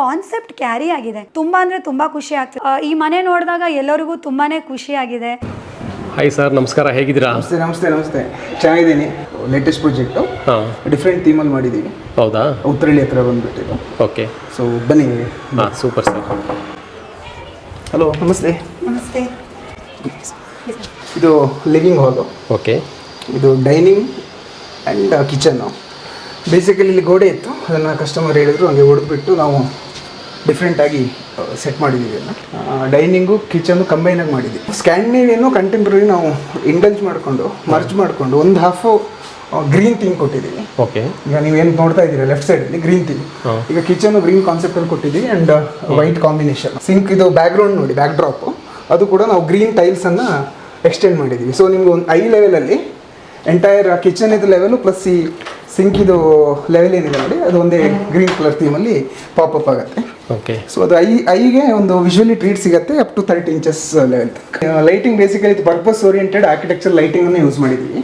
Concept carry ಆಗಿದೆ. ತುಂಬಾ ಅಂದರೆ ತುಂಬ ಖುಷಿ ಆಗ್ತದೆ. ಈ ಮನೆ ನೋಡಿದಾಗ ಎಲ್ಲರಿಗೂ ತುಂಬಾ ಖುಷಿ ಆಗಿದೆ. ಹಾಯ್ ಸರ್, ನಮಸ್ಕಾರ, ಹೇಗಿದ್ದೀರಾ? ನಮಸ್ತೆ ನಮಸ್ತೆ ನಮಸ್ತೆ ಚೆನ್ನಾಗಿದ್ದೀನಿ. ಲೇಟೆಸ್ಟ್ ಪ್ರಾಜೆಕ್ಟು ಡಿಫ್ರೆಂಟ್ ಥೀಮಲ್ಲಿ ಮಾಡಿದ್ದೀವಿ. ಹೌದಾ? ಉತ್ತರಳ್ಳಿ ಹತ್ರ ಬಂದುಬಿಟ್ಟಿದ್ದು. ಓಕೆ, ಸೊ ಬನ್ನಿ. ಹಾಂ, ಸೂಪರ್ ಸರ್. ಹಲೋ, ನಮಸ್ತೆ. ನಮಸ್ತೆ. ಇದು ಲಿವಿಂಗ್ ಹಾಲು. ಓಕೆ. ಇದು ಡೈನಿಂಗ್ ಆ್ಯಂಡ್ ಕಿಚನ್ನು. ಬೇಸಿಕಲಿ ಇಲ್ಲಿ ಗೋಡೆ ಇತ್ತು, ಅದನ್ನು ಕಸ್ಟಮರ್ ಹೇಳಿದ್ರು, ಹಂಗೆ ಹೊಡೆದ್ಬಿಟ್ಟು ನಾವು ಡಿಫ್ರೆಂಟಾಗಿ ಸೆಟ್ ಮಾಡಿದ್ದೀವಿ. ಅದನ್ನು ಡೈನಿಂಗು ಕಿಚನ್ನು ಕಂಬೈನಾಗಿ ಮಾಡಿದ್ದೀವಿ. ಸ್ಕ್ಯಾಂಡಿನೇವಿಯನ್ನು ಕಂಟೆಂಪ್ರರಿ ನಾವು ಇಂಡಲ್ಜ್ ಮಾಡಿಕೊಂಡು ಮರ್ಜ್ ಮಾಡಿಕೊಂಡು ಒಂದು ಹಾಫು ಗ್ರೀನ್ ಥೀಮ್ ಕೊಟ್ಟಿದ್ದೀವಿ. ಓಕೆ. ಈಗ ನೀವೇನು ನೋಡ್ತಾ ಇದ್ದೀರಾ ಲೆಫ್ಟ್ ಸೈಡಲ್ಲಿ ಗ್ರೀನ್ ಥೀಮ್. ಈಗ ಕಿಚನ್ ಗ್ರೀನ್ ಕಾನ್ಸೆಪ್ಟಲ್ಲಿ ಕೊಟ್ಟಿದ್ದೀವಿ ಆ್ಯಂಡ್ ವೈಟ್ ಕಾಂಬಿನೇಷನ್. ಸಿಂಕ್ ಇದು ಬ್ಯಾಕ್ಗ್ರೌಂಡ್ ನೋಡಿ, ಬ್ಯಾಕ್ ಡ್ರಾಪು ಅದು ಕೂಡ ನಾವು ಗ್ರೀನ್ ಟೈಲ್ಸನ್ನು ಎಕ್ಸ್ಟೆಂಡ್ ಮಾಡಿದ್ದೀವಿ. ಸೊ ನಿಮ್ಗೆ ಒಂದು ಐ ಲೆವೆಲಲ್ಲಿ ಎಂಟೈರ್ ಕಿಚನ್ ಇದು ಲೆವೆಲು ಪ್ಲಸ್ ಈ ಸಿಂಕ್ ಇದು ಲೆವೆಲ್ ಏನಿದೆ ನೋಡಿ, ಅದು ಒಂದೇ ಗ್ರೀನ್ ಕಲರ್ ಥೀಮಲ್ಲಿ ಪಾಪಪ್ ಆಗುತ್ತೆ. ಓಕೆ. ಸೊ ಅದು ಐಗೆ ಒಂದು ವಿಜುವಲಿ ಟ್ರೀಟ್ ಸಿಗುತ್ತೆ up to 30 inches level. Lighting basically ಇದು ಪರ್ಪಸ್ ಓರಿಯೆಂಟೆಡ್ ಆರ್ಕಿಟೆಕ್ಚರ್ ಲೈಟಿಂಗನ್ನು ಯೂಸ್ ಮಾಡಿದ್ದೀವಿ.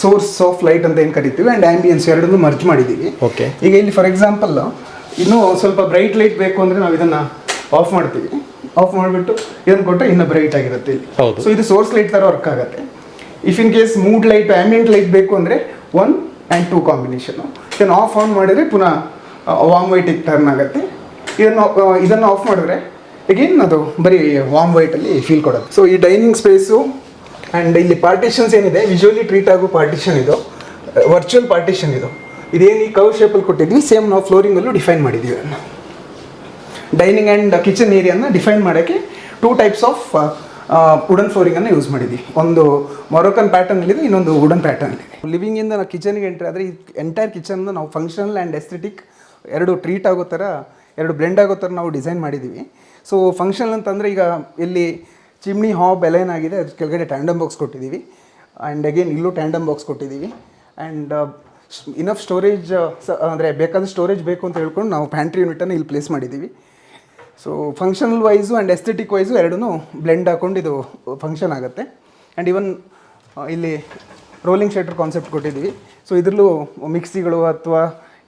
ಸೋರ್ಸ್ ಆಫ್ ಲೈಟ್ ಅಂತ ಏನು ಕರಿತೀವಿ ಆ್ಯಂಡ್ ಆಂಬಿಯನ್ಸ್ ಎರಡನ್ನೂ ಮರ್ಜ್ ಮಾಡಿದ್ದೀವಿ. ಓಕೆ. ಈಗ ಇಲ್ಲಿ ಫಾರ್ ಎಕ್ಸಾಂಪಲ್ ಇನ್ನೂ ಸ್ವಲ್ಪ ಬ್ರೈಟ್ ಲೈಟ್ ಬೇಕು ಅಂದರೆ ನಾವು ಇದನ್ನು ಆಫ್ ಮಾಡ್ತೀವಿ. ಆಫ್ ಮಾಡಿಬಿಟ್ಟು ಇದನ್ನು ಕೊಟ್ಟರೆ ಇನ್ನೂ ಬ್ರೈಟ್ ಆಗಿರುತ್ತೆ ಇಲ್ಲಿ. ಸೊ ಇದು ಸೋರ್ಸ್ ಲೈಟ್ ಥರ ವರ್ಕ್ ಆಗುತ್ತೆ. If in case mood light ambient light ಬೇಕು ಅಂದರೆ 1 and 2 ಕಾಂಬಿನೇಷನ್ನು. ಇದನ್ನು ಆನ್ ಮಾಡಿದ್ರೆ ಪುನಃ ವಾಮ್ ವೈಟಿಗೆ ಟರ್ನ್ ಆಗುತ್ತೆ. ಇದನ್ನು ಆಫ್ ಮಾಡಿದ್ರೆ ಅಗೇನ್ ಅದು ಬರೀ ವಾಮ್ ವೈಟಲ್ಲಿ ಫೀಲ್ ಕೊಡುತ್ತೆ. ಸೊ ಈ ಡೈನಿಂಗ್ ಸ್ಪೇಸು ಆ್ಯಂಡ್ ಇಲ್ಲಿ ಪಾರ್ಟಿಷನ್ಸ್ ಏನಿದೆ ವಿಜುವಲಿ ಟ್ರೀಟ್ ಆಗೋ ಪಾರ್ಟಿಷನ್ ಇದು, ವರ್ಚುವಲ್ ಪಾರ್ಟಿಷನ್ ಇದು. ಇದೇನು ಈ ಕವ್ ಶೇಪಲ್ಲಿ ಕೊಟ್ಟಿದ್ವಿ, ಸೇಮ್ ನಾವು ಫ್ಲೋರಿಂಗಲ್ಲೂ ಡಿಫೈನ್ ಮಾಡಿದ್ದೀವಿ. ಅದನ್ನು ಡೈನಿಂಗ್ ಆ್ಯಂಡ್ ಕಿಚನ್ ಏರಿಯಾನ ಡಿಫೈನ್ ಮಾಡೋಕ್ಕೆ 2 types ಆಫ್ ವುಡನ್ ಫ್ಲೋರಿಂಗನ್ನು ಯೂಸ್ ಮಾಡಿದ್ದೀವಿ. ಒಂದು ಮೊರೊಕನ್ ಪ್ಯಾಟರ್ನಲ್ಲಿದೆ, ಇನ್ನೊಂದು ವುಡನ್ ಪ್ಯಾಟರ್ನಲ್ಲಿದೆ. ಲಿವಿಂಗಿಂದ ನಾವು ಕಿಚನ್ಗೆ ಎಂಟ್ರಿ ಆದರೆ ಈ ಎಂಟೈರ್ ಕಿಚನ್ನ ನಾವು ಫಂಕ್ಷನಲ್ ಆ್ಯಂಡ್ ಎಸ್ಥೆಟಿಕ್ ಎರಡು ಟ್ರೀಟ್ ಆಗೋ ಥರ, ಎರಡು ಬ್ಲೆಂಡ್ ಆಗೋ ಥರ ನಾವು ಡಿಸೈನ್ ಮಾಡಿದ್ದೀವಿ. ಸೊ ಫಂಕ್ಷನಲ್ ಅಂತಂದರೆ ಈಗ ಇಲ್ಲಿ ಚಿಮ್ನಿ ಹಾಬ್ ಎಲೈನ್ ಆಗಿದೆ, ಅದ್ರ ಕೆಳಗಡೆ ಟ್ಯಾಂಡಮ್ ಬಾಕ್ಸ್ ಕೊಟ್ಟಿದ್ದೀವಿ. ಆ್ಯಂಡ್ ಅಗೇನ್ ಇಲ್ಲೂ ಟ್ಯಾಂಡಮ್ ಬಾಕ್ಸ್ ಕೊಟ್ಟಿದ್ದೀವಿ. ಆ್ಯಂಡ್ ಇನಫ್ ಸ್ಟೋರೇಜ್ ಅಂದರೆ ಬೇಕಾದ ಸ್ಟೋರೇಜ್ ಬೇಕು ಅಂತ ಹೇಳ್ಕೊಂಡು ನಾವು ಪ್ಯಾಂಟ್ರಿ ಯೂನಿಟನ್ನು ಇಲ್ಲಿ ಪ್ಲೇಸ್ ಮಾಡಿದ್ದೀವಿ. So functional wise and aesthetic wise ಎರಡೂ ಬ್ಲೆಂಡ್ ಹಾಕೊಂಡು ಇದು ಫಂಕ್ಷನ್ ಆಗುತ್ತೆ. ಆ್ಯಂಡ್ ಇವನ್ ಇಲ್ಲಿ ರೋಲಿಂಗ್ ಶಟರ್ ಕಾನ್ಸೆಪ್ಟ್ ಕೊಟ್ಟಿದ್ದೀವಿ. ಸೊ ಇದರಲ್ಲೂ ಮಿಕ್ಸಿಗಳು ಅಥವಾ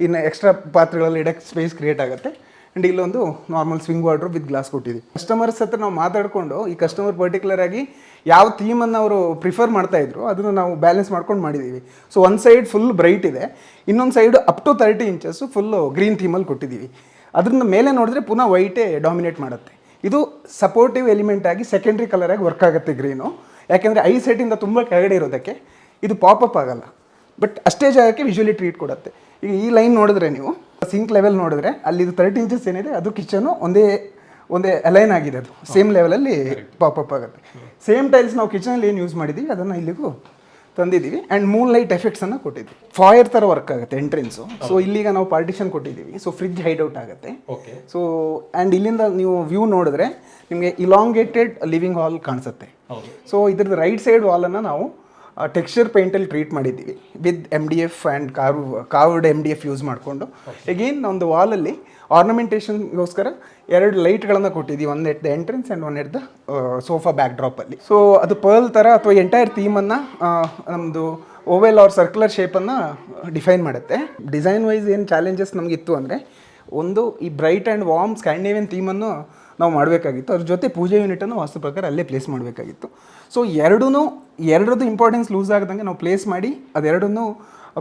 ಇನ್ನು ಎಕ್ಸ್ಟ್ರಾ ಪಾತ್ರೆಗಳಲ್ಲಿ ಇಡಕ್ಕೆ ಸ್ಪೇಸ್ ಕ್ರಿಯೇಟ್ ಆಗುತ್ತೆ. ಆ್ಯಂಡ್ ಇಲ್ಲೊಂದು normal swing wardrobe with glass ಕೊಟ್ಟಿದ್ದೀವಿ. ಕಸ್ಟಮರ್ಸ್ ಹತ್ರ ನಾವು ಮಾತಾಡಿಕೊಂಡು ಈ ಕಸ್ಟಮರ್ ಪರ್ಟಿಕ್ಯುಲರ್ ಆಗಿ ಯಾವ ಥೀಮನ್ನು ಅವರು ಪ್ರಿಫರ್ ಮಾಡ್ತಾಯಿದ್ರು ಅದನ್ನು ನಾವು ಬ್ಯಾಲೆನ್ಸ್ ಮಾಡ್ಕೊಂಡು ಮಾಡಿದ್ದೀವಿ. ಸೊ ಒಂದು ಸೈಡ್ ಫುಲ್ ಬ್ರೈಟ್ ಇದೆ, ಇನ್ನೊಂದು side up to 30 inches full green ಥೀಮಲ್ಲಿ ಕೊಟ್ಟಿದ್ದೀವಿ. ಅದರಿಂದ ಮೇಲೆ ನೋಡಿದ್ರೆ ಪುನಃ ವೈಟೇ ಡಾಮಿನೇಟ್ ಮಾಡುತ್ತೆ. ಇದು ಸಪೋರ್ಟಿವ್ ಎಲಿಮೆಂಟ್ ಆಗಿ ಸೆಕೆಂಡ್ರಿ ಕಲರಾಗಿ ವರ್ಕ್ ಆಗುತ್ತೆ ಗ್ರೀನು. ಯಾಕೆಂದರೆ ಐ ಸೆಟ್ಟಿಂದ ತುಂಬ ಕೆಳಗಡೆ ಇರೋದಕ್ಕೆ ಇದು ಪಾಪಪ್ ಆಗಲ್ಲ, ಬಟ್ ಅಷ್ಟೇ ಜಾಗಕ್ಕೆ ವಿಜುವಲಿ ಟ್ರೀಟ್ ಕೊಡುತ್ತೆ. ಈಗ ಈ ಲೈನ್ ನೋಡಿದ್ರೆ ನೀವು ಸಿಂಕ್ ಲೆವೆಲ್ ನೋಡಿದ್ರೆ ಅಲ್ಲಿ ಇದು 30 ಇಂಚಸ್ ಏನಿದೆ ಅದು ಕಿಚನು ಒಂದೇ ಅಲೈನ್ ಆಗಿದೆ, ಅದು ಸೇಮ್ ಲೆವೆಲಲ್ಲಿ ಪಾಪಪ್ ಆಗುತ್ತೆ. ಸೇಮ್ ಟೈಲ್ಸ್ ನಾವು ಕಿಚನಲ್ಲಿ ಏನು ಯೂಸ್ ಮಾಡಿದ್ದೀವಿ ಅದನ್ನು ಇಲ್ಲಿಗೂ ತಂದಿದ್ದೀವಿ. ಆ್ಯಂಡ್ ಮೂನ್ ಲೈಟ್ ಎಫೆಕ್ಟ್ಸನ್ನು ಕೊಟ್ಟಿದ್ವಿ. ಫಾಯರ್ ಥರ ವರ್ಕ್ ಆಗುತ್ತೆ ಎಂಟ್ರೆನ್ಸು. ಸೊ ಇಲ್ಲಿಗ ನಾವು ಪಾರ್ಟಿಷನ್ ಕೊಟ್ಟಿದ್ದೀವಿ. ಸೊ ಫ್ರಿಜ್ ಹೈಡ್ಔಟ್ ಆಗುತ್ತೆ. ಸೊ ಆ್ಯಂಡ್ ಇಲ್ಲಿಂದ ನೀವು ವ್ಯೂ ನೋಡಿದ್ರೆ ನಿಮಗೆ ಇಲಾಂಗೇಟೆಡ್ ಲಿವಿಂಗ್ ಹಾಲ್ ಕಾಣಿಸುತ್ತೆ. ಸೊ ಇದ್ರದ್ದು ರೈಟ್ ಸೈಡ್ ವಾಲನ್ನು ನಾವು ಟೆಕ್ಸ್ಚರ್ ಪೇಂಟಲ್ಲಿ ಟ್ರೀಟ್ ಮಾಡಿದ್ದೀವಿ with MDF and carved MDF use ಮಾಡಿಕೊಂಡು. ಎಗೇನ್ ಒಂದು ವಾಲಲ್ಲಿ ಆರ್ನಮೆಂಟೇಷನ್ಗೋಸ್ಕರ 2 ಲೈಟ್ಗಳನ್ನು ಕೊಟ್ಟಿದ್ದೀವಿ, one at the entrance and one at the sofa back ಡ್ರಾಪಲ್ಲಿ. ಸೊ ಅದು ಪರ್ಲ್ ಥರ ಅಥವಾ ಎಂಟೈರ್ ಥೀಮನ್ನು ನಮ್ಮದು ಓವೆಲ್ ಆರ್ ಸರ್ಕ್ಯುಲರ್ ಶೇಪನ್ನು ಡಿಫೈನ್ ಮಾಡುತ್ತೆ. ಡಿಸೈನ್ ವೈಸ್ ಏನು ಚಾಲೆಂಜಸ್ ನಮಗಿತ್ತು ಅಂದರೆ, ಒಂದು ಈ ಬ್ರೈಟ್ ಆ್ಯಂಡ್ ವಾರ್ಮ್ ಸ್ಕ್ಯಾಂಡಿನೇವಿಯನ್ ಥೀಮನ್ನು ನಾವು ಮಾಡಬೇಕಾಗಿತ್ತು, ಅದ್ರ ಜೊತೆ ಪೂಜೆ ಯೂನಿಟನ್ನು ವಾಸ್ತು ಪ್ರಕಾರ ಅಲ್ಲೇ ಪ್ಲೇಸ್ ಮಾಡಬೇಕಾಗಿತ್ತು. ಸೊ ಎರಡರದ್ದು ಇಂಪಾರ್ಟೆನ್ಸ್ ಲೂಸ್ ಆಗದಂಗೆ ನಾವು ಪ್ಲೇಸ್ ಮಾಡಿ ಅದೆರಡನ್ನೂ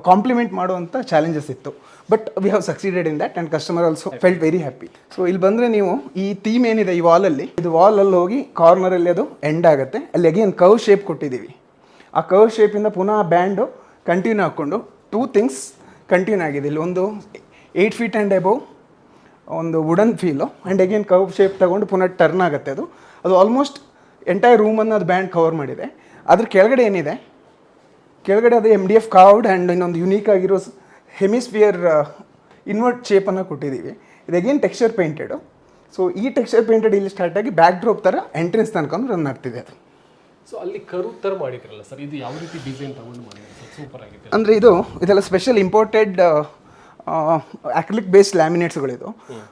ಕಾಂಪ್ಲಿಮೆಂಟ್ ಮಾಡುವಂಥ ಚಾಲೆಂಜಸ್ ಇತ್ತು. But we have succeeded in that and customer also felt very happy. So ಇಲ್ಲಿ ಬಂದರೆ ನೀವು ಈ ಥೀಮ್ ಏನಿದೆ ಈ ವಾಲಲ್ಲಿ, ಇದು ವಾಲಲ್ಲಿ ಹೋಗಿ ಕಾರ್ನರಲ್ಲಿ ಅದು ಎಂಡ್ ಆಗುತ್ತೆ. ಅಲ್ಲಿ ಅಗೇನ್ ಕರ್ವ್ ಶೇಪ್ ಕೊಟ್ಟಿದ್ದೀವಿ. ಆ ಕರ್ವ್ ಶೇಪಿಂದ ಪುನಃ ಬ್ಯಾಂಡು ಕಂಟಿನ್ಯೂ ಹಾಕ್ಕೊಂಡು 2 ಥಿಂಗ್ಸ್ ಕಂಟಿನ್ಯೂ ಆಗಿದೆ. ಇಲ್ಲಿ ಒಂದು 8 feet ಆ್ಯಂಡ್ ಎಬೋವ್ ಒಂದು wooden feel and again curve shape ತಗೊಂಡು ಪುನಃ ಟರ್ನ್ ಆಗುತ್ತೆ. ಅದು ಆಲ್ಮೋಸ್ಟ್ ಎಂಟೈರ್ ರೂಮನ್ನು ಅದು ಬ್ಯಾಂಡ್ ಕವರ್ ಮಾಡಿದೆ. ಅದ್ರ ಕೆಳಗಡೆ ಏನಿದೆ, ಕೆಳಗಡೆ ಅದು MDF ಕಾರ್ವ್ಡ್ ಆ್ಯಂಡ್ ಇನ್ನೊಂದು ಯುನೀಕ್ ಆಗಿರೋ ಹೆಮಿಸ್ಫಿಯರ್ ಇನ್ವರ್ಟ್ ಶೇಪನ್ನು ಕೊಟ್ಟಿದ್ದೀವಿ. ಇದು ಅಗೇನ್ ಟೆಕ್ಸ್ಚರ್ ಪೇಂಟೆಡು. ಸೊ ಈ ಟೆಕ್ಸ್ಚರ್ ಪೇಂಟೆಡ್ ಇಲ್ಲಿ ಸ್ಟಾರ್ಟ್ ಆಗಿ ಬ್ಯಾಕ್ ಡ್ರಾಪ್ ಥರ ಎಂಟ್ರೆನ್ಸ್ ತನಕ ರನ್ ಆಗ್ತಿದೆ ಅದು. ಸೊ ಅಲ್ಲಿ ಕರು ಥರ ಮಾಡಿದ್ರಲ್ಲ ಸರ್, ಇದು ಯಾವ ರೀತಿ ಡಿಸೈನ್ ತಗೊಂಡು ಮಾಡಿದ್ರೆ ಸೂಪರ್ ಆಗಿದೆ ಅಂದರೆ ಇದೆಲ್ಲ ಸ್ಪೆಷಲ್ ಇಂಪೋರ್ಟೆಡ್ ಅಕ್ರಿಲಿಕ್ ಬೇಸ್ಡ್ ಲ್ಯಾಮಿನೇಟ್ಸ್ಗಳಿದು.